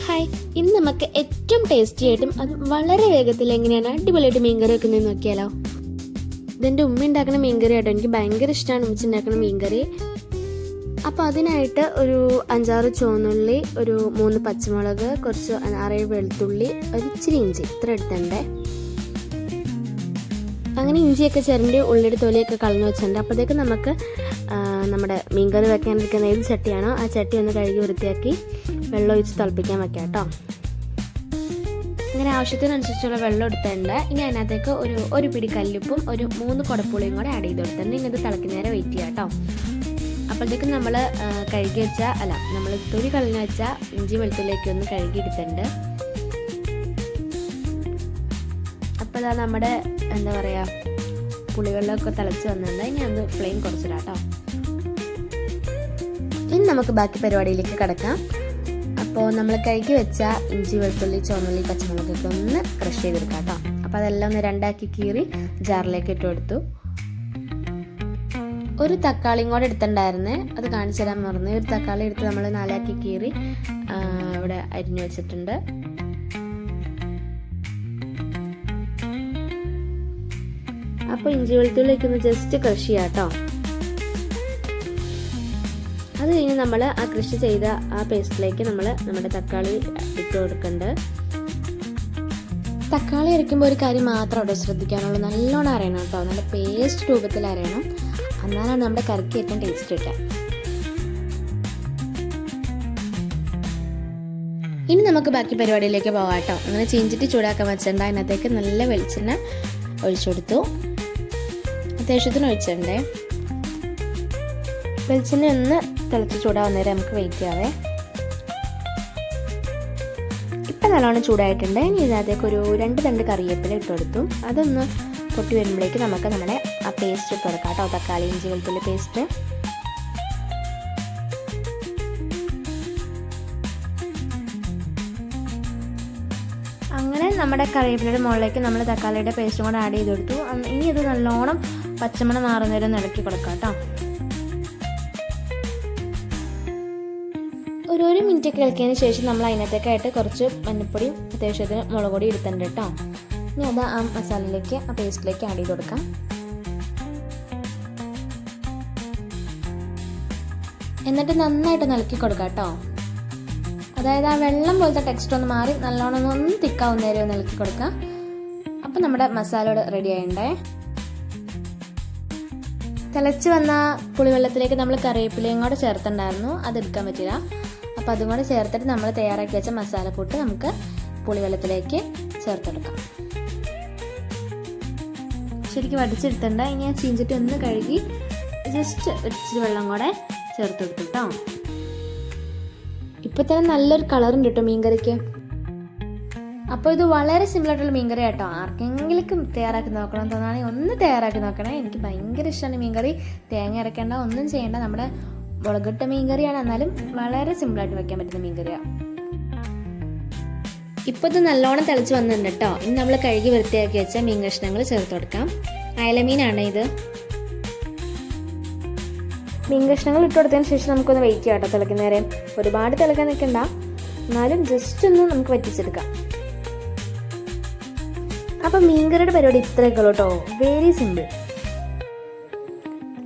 Hi, ഇന്ന് നമുക്ക് ഏറ്റവും ടേസ്റ്റി ആയിട്ടും അത് വളരെ വേഗത്തിൽ എങ്ങനെയാണ് അടിപൊളിയായിട്ട് മീൻകറി വെക്കുന്നത് നോക്കിയാലോ. ഇതെൻ്റെ ഉമ്മ ഉണ്ടാക്കുന്ന മീൻകറി ആട്ടോ. എനിക്ക് ഭയങ്കര ഇഷ്ടമാണ് ഉമ്മച്ചി ഉണ്ടാക്കുന്ന മീൻകറി. അപ്പോൾ അതിനായിട്ട് ഒരു 5-6 ചുവന്നുള്ളി, ഒരു 3 പച്ചമുളക്, കുറച്ച് 6 വെളുത്തുള്ളി, ഒരു ഇച്ചിരി ഇഞ്ചി, ഇത്ര എടുത്തണ്ടേ. അങ്ങനെ ഇഞ്ചിയൊക്കെ ചിരണ്ടി ഉള്ളിയുടെ തൊലിയൊക്കെ കളഞ്ഞു വെച്ചിട്ടുണ്ട്. അപ്പോഴത്തേക്ക് നമുക്ക് നമ്മുടെ മീൻകറി വെക്കാനിരിക്കുന്ന ഏത് ചട്ടിയാണോ ആ ചട്ടി ഒന്ന് കഴുകി വൃത്തിയാക്കി വെള്ളം ഒഴിച്ച് തിളപ്പിക്കാൻ വെക്കാം കേട്ടോ. അങ്ങനെ ആവശ്യത്തിനനുസരിച്ചുള്ള വെള്ളം എടുത്തിട്ടുണ്ട്. ഇനി അതിനകത്തേക്ക് ഒരു പിടി കല്ലുപ്പും ഒരു 3 കുടപ്പുളിയും കൂടെ ആഡ് ചെയ്ത് കൊടുത്തിട്ടുണ്ട്. ഇനി ഇത് തിളക്കുന്നേരം വെയിറ്റ് ചെയ്യാം കേട്ടോ. അപ്പോഴത്തേക്കും നമ്മൾ നമ്മൾ തൊലി കളഞ്ഞു വെച്ച ഇഞ്ചി വെളുത്തുള്ളിയൊക്കെ ഒന്ന് കഴുകി എടുത്തിട്ടുണ്ട്. അപ്പോൾ ഇതാ നമ്മുടെ എന്താ പറയുക പുളിവെള്ളമൊക്കെ തിളച്ച് വന്നിട്ടുണ്ട്. ഇനി അത് ഫ്ലെയിം കുറച്ചിടാം കേട്ടോ. ഇനി നമുക്ക് ബാക്കി പരിപാടിയിലേക്ക് കിടക്കാം. അപ്പോൾ നമ്മൾ കഴുകി വെച്ച ഇഞ്ചി വെളുത്തുള്ളി ചുവന്നുള്ളി പച്ചമുളകൊക്കെ ഒന്ന് ക്രഷ് ചെയ്തെടുക്കാം കേട്ടോ. അപ്പോൾ അതെല്ലാം ഒന്ന് രണ്ടാക്കി കീറി ജാറിലേക്ക് ഇട്ട് കൊടുത്തു. ഒരു തക്കാളിയും കൂടെ എടുത്തിട്ടുണ്ടായിരുന്നേ, അത് കാണിച്ചു തരാൻ മറന്നു. ഒരു തക്കാളി എടുത്ത് നമ്മൾ 4ആക്കി കീറി ഇവിടെ അരിഞ്ഞു വെച്ചിട്ടുണ്ട്. അപ്പോൾ ഇഞ്ചി വെളുത്തുള്ളിലേക്ക് ഒന്ന് ജസ്റ്റ് ക്രഷ് ചെയ്യാം കേട്ടോ. അത് കഴിഞ്ഞ് നമ്മൾ ആ ക്രഷ് ചെയ്ത ആ പേസ്റ്റിലേക്ക് നമ്മുടെ തക്കാളി ഇട്ട് കൊടുക്കുന്നുണ്ട്. തക്കാളി അരയ്ക്കുമ്പോൾ ഒരു കാര്യം മാത്രം അവിടെ ശ്രദ്ധിക്കാനുള്ളൂ, നല്ലോണം അരയണം കേട്ടോ. നല്ല പേസ്റ്റ് രൂപത്തിൽ അരയണം, എന്നാലാണ് നമ്മുടെ കറിക്ക് ഏറ്റവും ടേസ്റ്റ് കിട്ടുക. ഇനി നമുക്ക് ബാക്കി പരിപാടിയിലേക്ക് പോകാം കേട്ടോ. അങ്ങനെ ചീഞ്ചിട്ട് ചൂടാക്കാൻ വെച്ചിട്ടുണ്ട്. അതിനകത്തേക്ക് നല്ല വെളിച്ചെണ്ണ ഒഴിച്ചു കൊടുത്തു. അത്യാവശ്യത്തിന് ഒഴിച്ചിട്ടുണ്ടേ. വെളിച്ചെണ്ണ ഒന്ന് തിളച്ച് ചൂടാവുന്നേരം നമുക്ക് വെയിറ്റ് ചെയ്യാവേ. ഇപ്പം നല്ലോണം ചൂടായിട്ടുണ്ട്. ഇനി ഇതിനകത്തേക്ക് ഒരു 2 തണ്ട് കറിവേപ്പില ഇട്ട് കൊടുത്തു. അതൊന്ന് പൊട്ടി വരുമ്പോഴേക്ക് നമുക്ക് നമ്മുടെ ആ പേസ്റ്റ് ഇട്ട് കൊടുക്കാം കേട്ടോ. തക്കാളി ഇഞ്ചി വെളുത്തുള്ളി പേസ്റ്റ്. അങ്ങനെ നമ്മുടെ കറിവേപ്പിലയുടെ മുകളിലേക്ക് നമ്മൾ തക്കാളിയുടെ പേസ്റ്റും കൂടെ ആഡ് ചെയ്ത് കൊടുത്തു. ഇനി ഇത് നല്ലോണം പച്ചമണം മാറുന്നേരം ഇളക്കി കൊടുക്കാം കേട്ടോ. ഒരു മിനിറ്റൊക്കെ ഇളക്കിയതിന് ശേഷം നമ്മൾ അതിനകത്തേക്കായിട്ട് കുറച്ച് മഞ്ഞൾപ്പൊടിയും അത്യാവശ്യത്തിന് മുളക് പൊടി എടുത്തിട്ടുണ്ട് കേട്ടോ. ഇനി അത് ആ മസാലയിലേക്ക് ആ പേസ്റ്റിലേക്ക് ആഡ് ചെയ്ത് കൊടുക്കാം. എന്നിട്ട് നന്നായിട്ട് ഇളക്കി കൊടുക്കാം കേട്ടോ. അതായത് ആ വെള്ളം പോലത്തെ ടെക്സ്റ്റ് ഒന്ന് മാറി നല്ലോണം ഒന്ന് തിക്കാവുന്നേരം ഒന്ന് ഇളക്കി കൊടുക്കാം. അപ്പം നമ്മുടെ മസാല റെഡി ആയിണ്ടേ. തിളച്ച് വന്ന പുളിവെള്ളത്തിലേക്ക് നമ്മൾ കറിവേപ്പിലയും കൂടെ ചേർത്തിട്ടുണ്ടായിരുന്നു, അത് എടുക്കാൻ പറ്റില്ല. അപ്പോൾ അതും കൂടെ ചേർത്തിട്ട് നമ്മൾ തയ്യാറാക്കി വെച്ച മസാലക്കൂട്ട് നമുക്ക് പുളിവെള്ളത്തിലേക്ക് ചേർത്തെടുക്കാം. ശരിക്കും വടിച്ചെടുത്തിട്ടുണ്ട്. ഇനി ഞാൻ ചീഞ്ചിട്ട് ഒന്ന് കഴുകി ജസ്റ്റ് ഇച്ചിരി വെള്ളം കൂടെ ചേർത്ത് കൊടുത്തു കേട്ടോ. ഇപ്പോൾ തന്നെ നല്ലൊരു കളറുണ്ട് കേട്ടോ മീൻകറിക്ക്. അപ്പോൾ ഇത് വളരെ സിമ്പിളായിട്ടുള്ള മീൻകറി കേട്ടോ. ആർക്കെങ്കിലും തയ്യാറാക്കി നോക്കണം തോന്നുകയാണെങ്കിൽ ഒന്ന് തയ്യാറാക്കി നോക്കണേ. എനിക്ക് ഭയങ്കര ഇഷ്ടമാണ് മീൻകറി. തേങ്ങ അരക്കേണ്ട, ഒന്നും ചെയ്യേണ്ട. നമ്മുടെ മുളകിട്ട മീൻകറിയാണ്, എന്നാലും വളരെ സിമ്പിളായിട്ട് വെക്കാൻ പറ്റുന്ന മീൻകറിയാണ്. ഇപ്പോൾ ഇത് നല്ലോണം തിളച്ച് വന്നിട്ടുണ്ട് കേട്ടോ. ഇനി നമ്മൾ കഴുകി വൃത്തിയാക്കി വെച്ച മീൻ കഷ്ണങ്ങൾ ചേർത്ത് കൊടുക്കാം. അയലമീനാണ് ഇത്. മീൻ കഷ്ണങ്ങൾ ഇട്ട് കൊടുത്തതിന് ശേഷം നമുക്കൊന്ന് വെയിറ്റ് ചെയ്യാം കേട്ടോ. തിളക്കുന്നേരം ഒരുപാട് തിളക്കാൻ നിൽക്കണ്ട, എന്നാലും ജസ്റ്റ് ഒന്ന് നമുക്ക് വറ്റിച്ചെടുക്കാം. അപ്പം മീൻകറിയുടെ പരിപാടി ഇത്രയൊക്കെ ഉള്ളൂ കേട്ടോ. Very simple.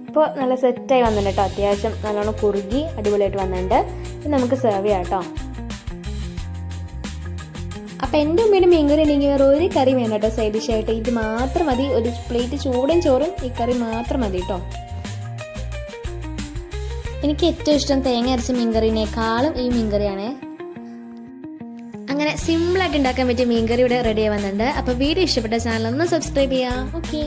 ഇപ്പോൾ നല്ല സെറ്റായി വന്നിട്ടുണ്ട് കേട്ടോ. അത്യാവശ്യം നല്ലോണം കുറുകി അടിപൊളിയായിട്ട് വന്നിട്ടുണ്ട്. ഇനി നമുക്ക് സെർവ് ചെയ്യാം കേട്ടോ. അപ്പം എൻ്റെ ഉമ്മയുടെ മീൻകറി ഉണ്ടെങ്കിൽ വേറെ ഒരു കറി വേണം കേട്ടോ. സൈഡ് ഡിഷായിട്ട് ഇത് മാത്രം മതി. ഒരു പ്ലേറ്റ് ചൂടും ചോറും ഈ കറി മാത്രം മതി കേട്ടോ. എനിക്ക് ഏറ്റവും ഇഷ്ടം തേങ്ങ അരച്ച മീൻകറിനേക്കാളും ഈ മീൻകറിയാണേ. അങ്ങനെ സിമ്പിളായിട്ട് ഉണ്ടാക്കാൻ പറ്റിയ മീൻകറി ഇവിടെ റെഡി ആയി വന്നിട്ടുണ്ട്. അപ്പോൾ വീഡിയോ ഇഷ്ടപ്പെട്ട ചാനൽ ഒന്ന് സബ്സ്ക്രൈബ് ചെയ്യാം. ഓക്കെ.